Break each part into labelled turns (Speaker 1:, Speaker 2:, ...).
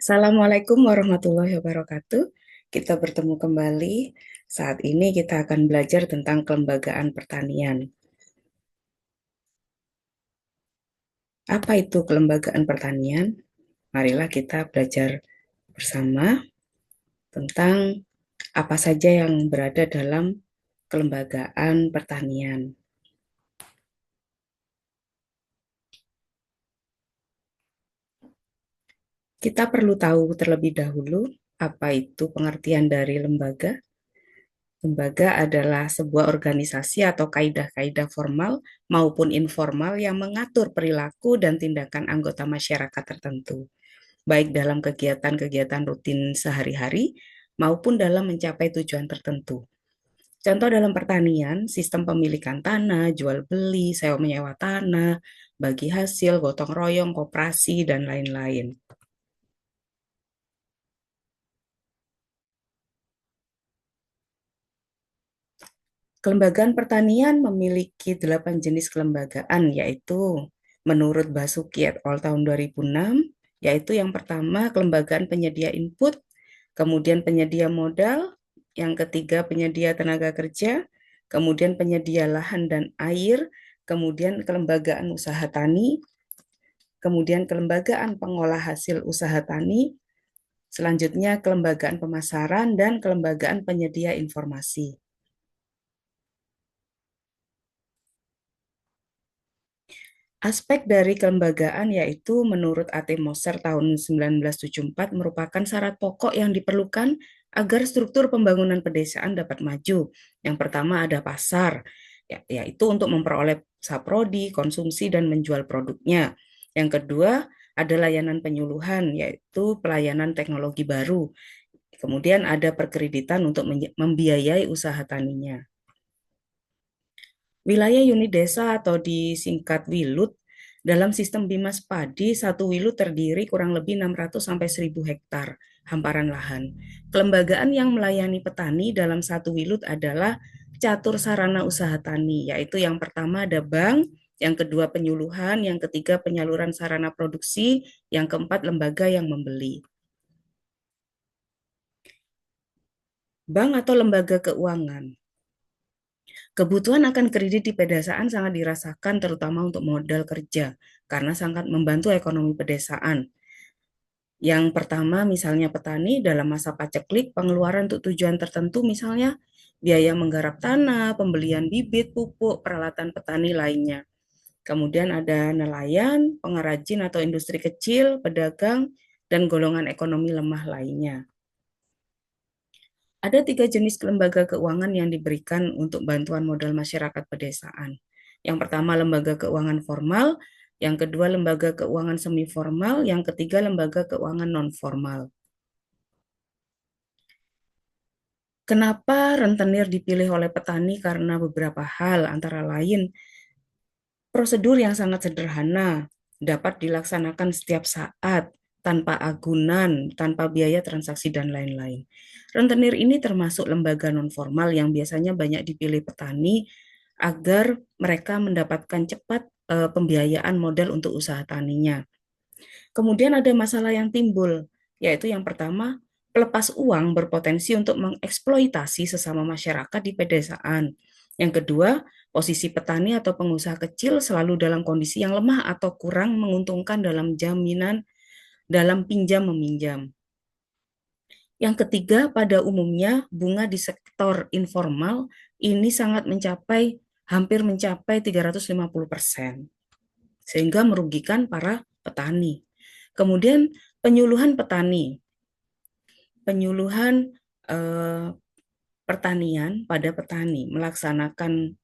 Speaker 1: Assalamualaikum warahmatullahi wabarakatuh. Kita bertemu kembali. Saat ini kita akan belajar tentang kelembagaan pertanian. Apa itu kelembagaan pertanian? Marilah kita belajar bersama tentang apa saja yang berada dalam kelembagaan pertanian. Kita perlu tahu terlebih dahulu apa itu pengertian dari lembaga. Lembaga adalah sebuah organisasi atau kaidah-kaidah formal maupun informal yang mengatur perilaku dan tindakan anggota masyarakat tertentu, baik dalam kegiatan-kegiatan rutin sehari-hari maupun dalam mencapai tujuan tertentu. Contoh dalam pertanian, sistem pemilikan tanah, jual beli, sewa menyewa tanah, bagi hasil, gotong royong, koperasi, dan lain-lain. Kelembagaan pertanian memiliki 8 jenis kelembagaan, yaitu menurut Basuki et al. Tahun 2006, yaitu yang pertama kelembagaan penyedia input, kemudian penyedia modal, yang ketiga penyedia tenaga kerja, kemudian penyedia lahan dan air, kemudian kelembagaan usaha tani, kemudian kelembagaan pengolah hasil usaha tani, selanjutnya kelembagaan pemasaran, dan kelembagaan penyedia informasi. Aspek dari kelembagaan yaitu menurut A.T. Moser tahun 1974 merupakan syarat pokok yang diperlukan agar struktur pembangunan pedesaan dapat maju. Yang pertama ada pasar, yaitu untuk memperoleh saprodi, konsumsi, dan menjual produknya. Yang kedua ada layanan penyuluhan, yaitu pelayanan teknologi baru. Kemudian ada perkreditan untuk membiayai usaha taninya. Wilayah unit desa atau disingkat WILUT dalam sistem Bimas Padi, satu WILUT terdiri kurang lebih 600 sampai 1000 hektar hamparan lahan. Kelembagaan yang melayani petani dalam satu WILUT adalah catur sarana usaha tani, yaitu yang pertama ada bank, yang kedua penyuluhan, yang ketiga penyaluran sarana produksi, yang keempat lembaga yang membeli. Bank atau lembaga keuangan. Kebutuhan akan kredit di pedesaan sangat dirasakan terutama untuk modal kerja karena sangat membantu ekonomi pedesaan. Yang pertama misalnya petani dalam masa paceklik pengeluaran untuk tujuan tertentu misalnya biaya menggarap tanah, pembelian bibit, pupuk, peralatan petani lainnya. Kemudian ada nelayan, pengrajin atau industri kecil, pedagang, dan golongan ekonomi lemah lainnya. Ada 3 jenis lembaga keuangan yang diberikan untuk bantuan modal masyarakat pedesaan. Yang pertama lembaga keuangan formal, yang kedua lembaga keuangan semi formal, yang ketiga lembaga keuangan non formal. Kenapa rentenir dipilih oleh petani? Karena beberapa hal, antara lain prosedur yang sangat sederhana, dapat dilaksanakan setiap saat, tanpa agunan, tanpa biaya transaksi, dan lain-lain. Rentenir ini termasuk lembaga non-formal yang biasanya banyak dipilih petani agar mereka mendapatkan cepat pembiayaan modal untuk usaha taninya. Kemudian ada masalah yang timbul, yaitu yang pertama, pelepas uang berpotensi untuk mengeksploitasi sesama masyarakat di pedesaan. Yang kedua, posisi petani atau pengusaha kecil selalu dalam kondisi yang lemah atau kurang menguntungkan dalam jaminan dalam pinjam meminjam. Yang ketiga, pada umumnya bunga di sektor informal ini sangat hampir mencapai 350%, sehingga merugikan para petani. Kemudian penyuluhan petani, penyuluhan eh, pertanian pada petani, melaksanakan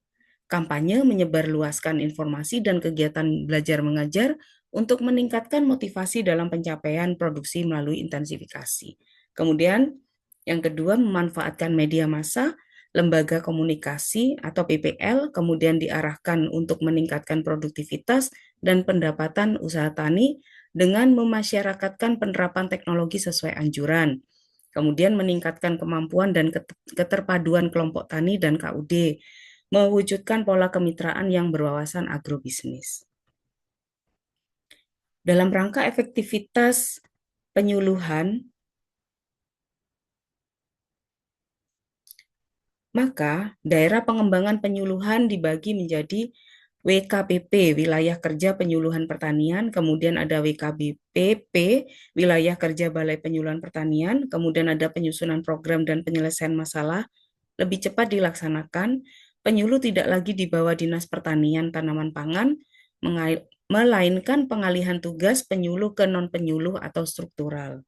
Speaker 1: kampanye menyebarluaskan informasi dan kegiatan belajar mengajar untuk meningkatkan motivasi dalam pencapaian produksi melalui intensifikasi. Kemudian yang kedua memanfaatkan media massa, lembaga komunikasi atau PPL, kemudian diarahkan untuk meningkatkan produktivitas dan pendapatan usaha tani dengan memasyarakatkan penerapan teknologi sesuai anjuran. Kemudian meningkatkan kemampuan dan keterpaduan kelompok tani dan KUD, mewujudkan pola kemitraan yang berwawasan agrobisnis. Dalam rangka efektivitas penyuluhan, maka daerah pengembangan penyuluhan dibagi menjadi WKPP, Wilayah Kerja Penyuluhan Pertanian, kemudian ada WKBPP, Wilayah Kerja Balai Penyuluhan Pertanian, kemudian ada penyusunan program dan penyelesaian masalah, lebih cepat dilaksanakan, penyuluh tidak lagi di bawah Dinas Pertanian Tanaman Pangan, melainkan pengalihan tugas penyuluh ke non-penyuluh atau struktural.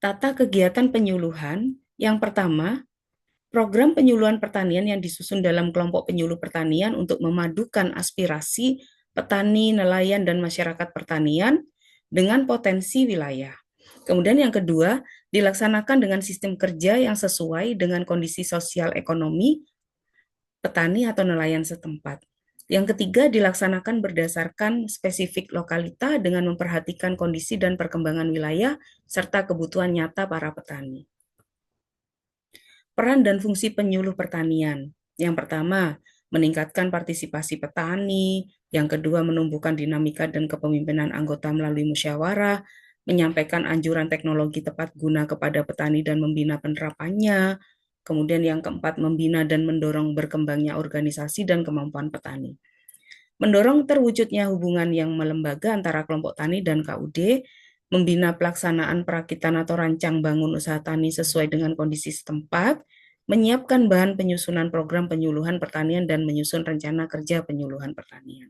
Speaker 1: Tata kegiatan penyuluhan, yang pertama, program penyuluhan pertanian yang disusun dalam kelompok penyuluh pertanian untuk memadukan aspirasi petani, nelayan, dan masyarakat pertanian dengan potensi wilayah. Kemudian yang kedua, dilaksanakan dengan sistem kerja yang sesuai dengan kondisi sosial ekonomi petani atau nelayan setempat. Yang ketiga, dilaksanakan berdasarkan spesifik lokalita dengan memperhatikan kondisi dan perkembangan wilayah serta kebutuhan nyata para petani. Peran dan fungsi penyuluh pertanian. Yang pertama, meningkatkan partisipasi petani. Yang kedua, menumbuhkan dinamika dan kepemimpinan anggota melalui musyawarah, menyampaikan anjuran teknologi tepat guna kepada petani dan membina penerapannya. Kemudian yang keempat, membina dan mendorong berkembangnya organisasi dan kemampuan petani. Mendorong terwujudnya hubungan yang melembaga antara kelompok tani dan KUD, membina pelaksanaan perakitan atau rancang bangun usaha tani sesuai dengan kondisi setempat, menyiapkan bahan penyusunan program penyuluhan pertanian dan menyusun rencana kerja penyuluhan pertanian.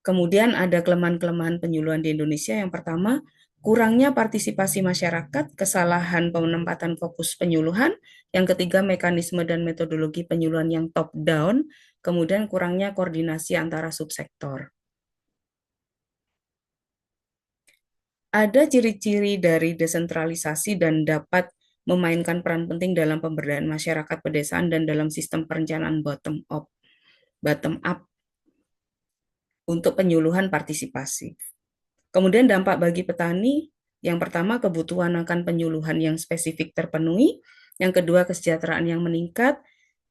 Speaker 1: Kemudian ada kelemahan-kelemahan penyuluhan di Indonesia. Yang pertama, kurangnya partisipasi masyarakat, kesalahan penempatan fokus penyuluhan. Yang ketiga, mekanisme dan metodologi penyuluhan yang top-down. Kemudian kurangnya koordinasi antara subsektor. Ada ciri-ciri dari desentralisasi dan dapat memainkan peran penting dalam pemberdayaan masyarakat pedesaan dan dalam sistem perencanaan bottom up untuk penyuluhan partisipasi. Kemudian dampak bagi petani, yang pertama kebutuhan akan penyuluhan yang spesifik terpenuhi, yang kedua kesejahteraan yang meningkat,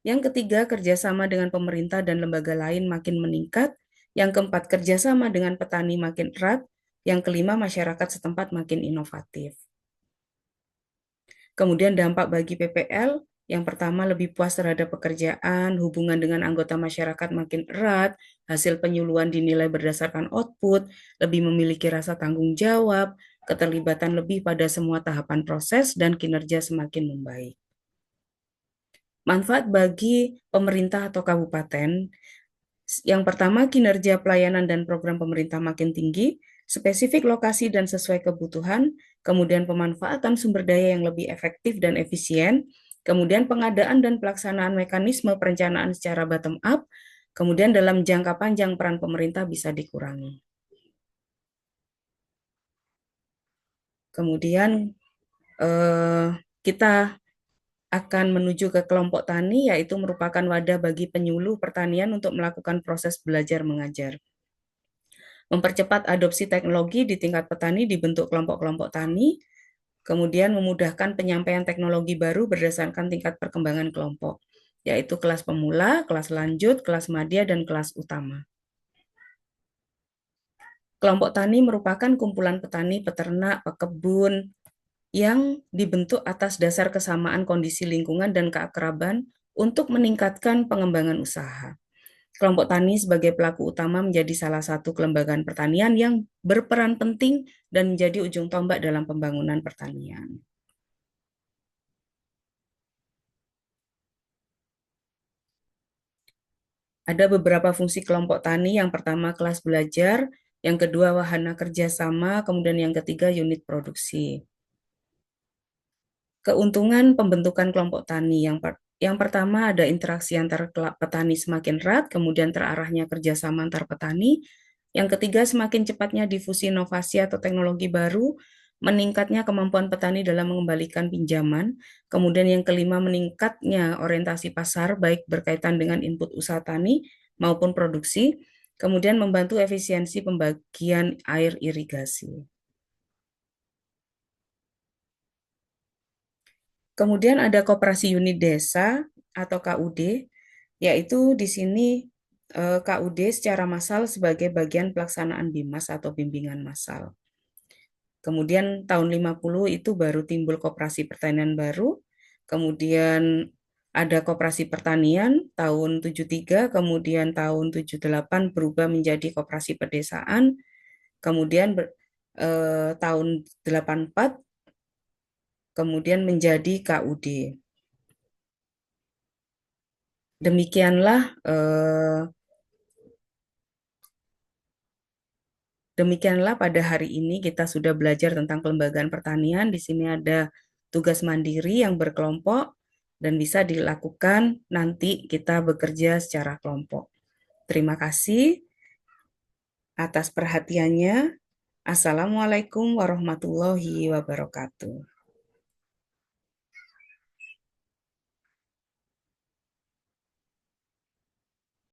Speaker 1: yang ketiga kerjasama dengan pemerintah dan lembaga lain makin meningkat, yang keempat kerjasama dengan petani makin erat, yang kelima masyarakat setempat makin inovatif. Kemudian dampak bagi PPL, yang pertama lebih puas terhadap pekerjaan, hubungan dengan anggota masyarakat makin erat, hasil penyuluhan dinilai berdasarkan output, lebih memiliki rasa tanggung jawab, keterlibatan lebih pada semua tahapan proses, dan kinerja semakin membaik. Manfaat bagi pemerintah atau kabupaten, yang pertama kinerja pelayanan dan program pemerintah makin tinggi, spesifik lokasi dan sesuai kebutuhan, kemudian pemanfaatan sumber daya yang lebih efektif dan efisien, kemudian pengadaan dan pelaksanaan mekanisme perencanaan secara bottom up, kemudian dalam jangka panjang peran pemerintah bisa dikurangi. Kemudian kita akan menuju ke kelompok tani, yaitu merupakan wadah bagi penyuluh pertanian untuk melakukan proses belajar mengajar. Mempercepat adopsi teknologi di tingkat petani dibentuk kelompok-kelompok tani, kemudian memudahkan penyampaian teknologi baru berdasarkan tingkat perkembangan kelompok, yaitu kelas pemula, kelas lanjut, kelas madya, dan kelas utama. Kelompok tani merupakan kumpulan petani, peternak, pekebun, yang dibentuk atas dasar kesamaan kondisi lingkungan dan keakraban untuk meningkatkan pengembangan usaha. Kelompok tani sebagai pelaku utama menjadi salah satu kelembagaan pertanian yang berperan penting dan menjadi ujung tombak dalam pembangunan pertanian. Ada beberapa fungsi kelompok tani, yang pertama kelas belajar, yang kedua wahana kerjasama, kemudian yang ketiga unit produksi. Keuntungan pembentukan kelompok tani, yang pertama ada interaksi antar petani semakin erat, kemudian terarahnya kerjasama antar petani. Yang ketiga, semakin cepatnya difusi inovasi atau teknologi baru, meningkatnya kemampuan petani dalam mengembalikan pinjaman. Kemudian yang kelima, meningkatnya orientasi pasar, baik berkaitan dengan input usaha tani maupun produksi. Kemudian membantu efisiensi pembagian air irigasi. Kemudian ada koperasi unit desa atau KUD. yaitu di sini KUD secara massal sebagai bagian pelaksanaan BIMAS atau bimbingan massal. Kemudian tahun 50 itu baru timbul koperasi pertanian baru, kemudian ada koperasi pertanian tahun 73, kemudian tahun 78 berubah menjadi koperasi pedesaan, kemudian tahun 84 kemudian menjadi KUD. Demikianlah eh, Demikianlah pada hari ini kita sudah belajar tentang kelembagaan pertanian. Di sini ada tugas mandiri yang berkelompok dan bisa dilakukan nanti kita bekerja secara kelompok. Terima kasih atas perhatiannya. Assalamualaikum warahmatullahi wabarakatuh.